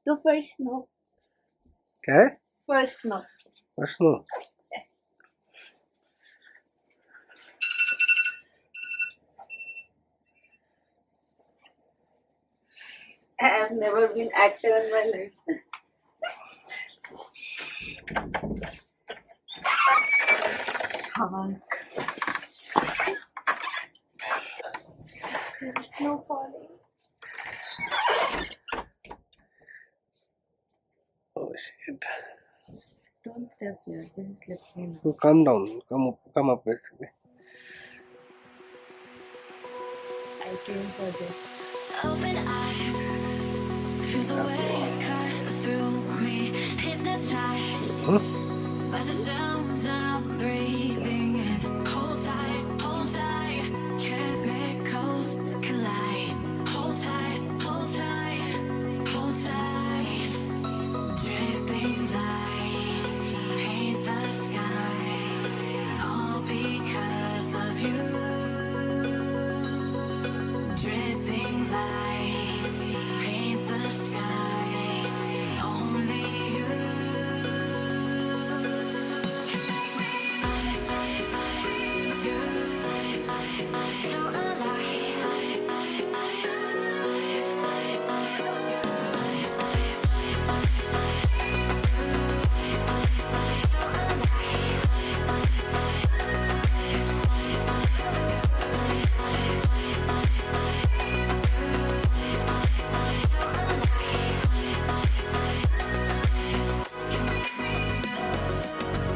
तो first snow. क्या है? First snow. Snow. I have never been actor in my life. Snow falling. Oh shit. Don't step here. This is slippery now. So calm down. Come up basically. I came for this. Open eye, feel the waves cut through me, hypnotized by the sounds I'm breathing in. Hold tight, chemicals collide. Hold tight, hold tight, hold tight. Dripping lights paint the skies, all because of you. Dripping lights paint the skies, only you.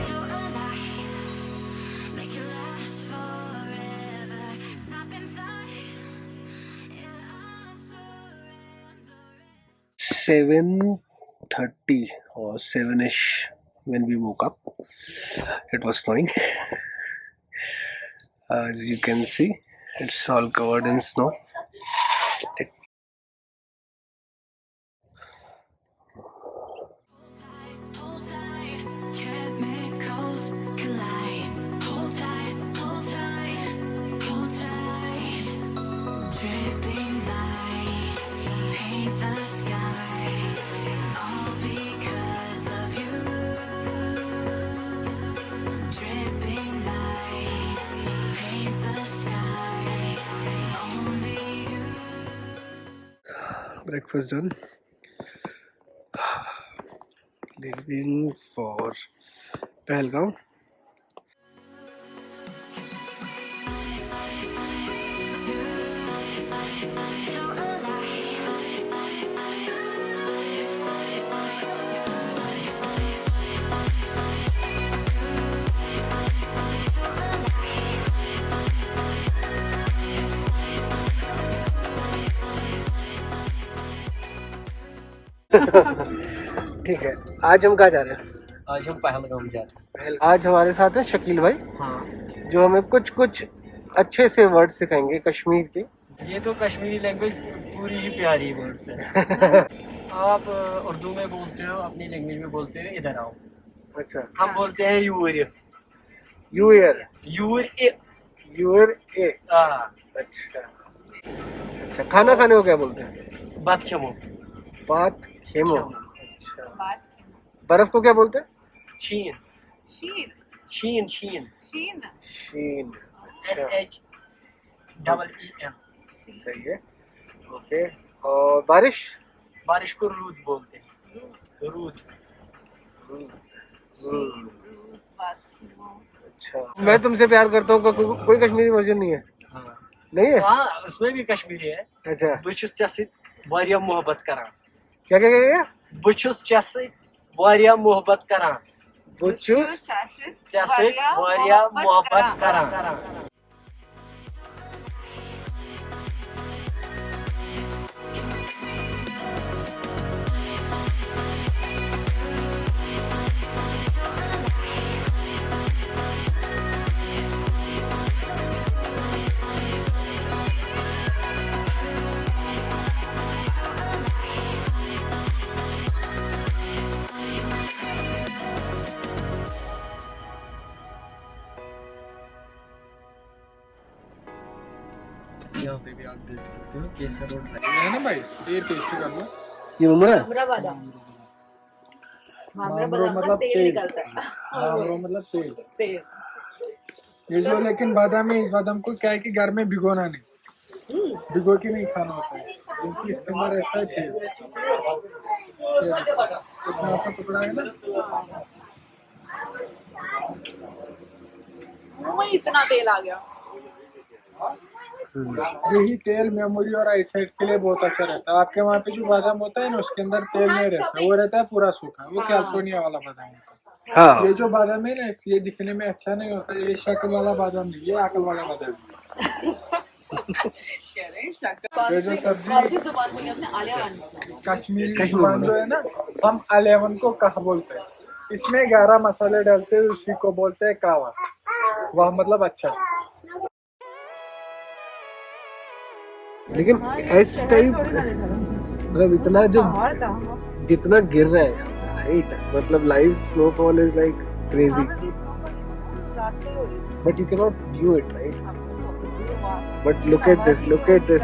So make it last forever. Stop in time. Yeah, I'll surrender. 7:30 or 7ish when we woke up. It was snowing. As you can see, it's all covered in snow. Hold tight, chemicals collide. Hold tight, hold tight, hold tight. Dripping lights paint the skies, all because of you. Dripping lights paint the skies, only you. Breakfast done. Leaving for Pahalgam. So ठीक है, आज हम कहाँ जा रहे हैं? आज हम पहलगाम जा रहे हैं। आज हमारे साथ है शकील भाई, हाँ, जो हमें कुछ कुछ अच्छे से वर्ड सिखाएंगे कश्मीर के। ये तो कश्मीरी लैंग्वेज पूरी ही प्यारी वर्ड्स है। आप उर्दू में बोलते हो, अपनी लैंग्वेज में बोलते हो इधर आओ। अच्छा, हम बोलते हैं यूर यूयर यूर यूयर ए। अच्छा अच्छा, खाना खाने को क्या बोलते हैं? बात खेमो बात खेमो। अच्छा, Bath. बर्फ को क्या बोलते हैं? शीन Sheen. शीन शीन Sheen. शीन। SHEEN। सही है, ओके। और बारिश? बारिश को रूद बोलते हैं, रूद। अच्छा, मैं तुमसे प्यार करता हूँ कोई कश्मीरी वर्जन नहीं है? हाँ, नहीं है? हाँ, उसमें भी कश्मीरी है। अच्छा, बुछुस चे वारिया मोहब्बत करान। क्या क्या क्या क्या? बुछुस चे वारिया मोहब्बत करान। बुचुस चे वारिया मोहब्बत करान। यहाँ पे भी आप देख सकते हो केसर और है ना भाई, ये टेस्टी कर लो। ये ममरा है? मामरा बादाम। मामरा मामरो बादाम का मतलब तेल तेल। निकलता है। मामरो मतलब तेल। तेल। ये जो लेकिन बादाम है, इस बादाम को क्या है कि घर में भिगोना नहीं, भिगो के नहीं खाना होता है, क्योंकि इसके अंदर रहता है तेल। इतना सा टुकड़ा है ना, मुंह में इतना तेल आ गया। यही तेल मेमोरी और आईसाइट के लिए बहुत अच्छा रहता है। आपके वहाँ पे जो बादाम होता है ना, उसके अंदर तेल नहीं रहता, वो रहता है पूरा सूखा, वो कैल्फोर्निया वाला बादाम होता है। हाँ ये जो बादाम है ना, ये दिखने में अच्छा नहीं होता, ये शक्ल वाला बादाम नहीं, ये अकल वाला बादाम है। ये जो सब्जी कौन सी जुबान बोली आपने? आलिया वन। कश्मीरी जुबान जो है ना, हम अलेवन को कहा बोलते हैं। इसमें 11 मसाले डालते हैं, उसी को बोलते हैं कावा। वह मतलब अच्छा। लेकिन इस टाइप मतलब इतना जो जितना गिर रहा है राइट, मतलब live snowfall is like crazy, but you can not view it right, but look at this, look at this.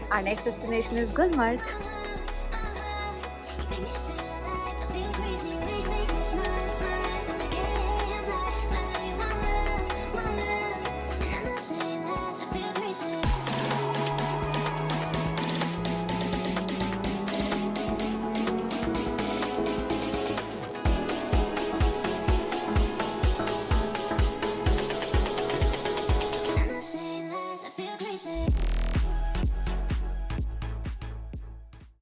Our next destination is Gulmarg. I feel crazy.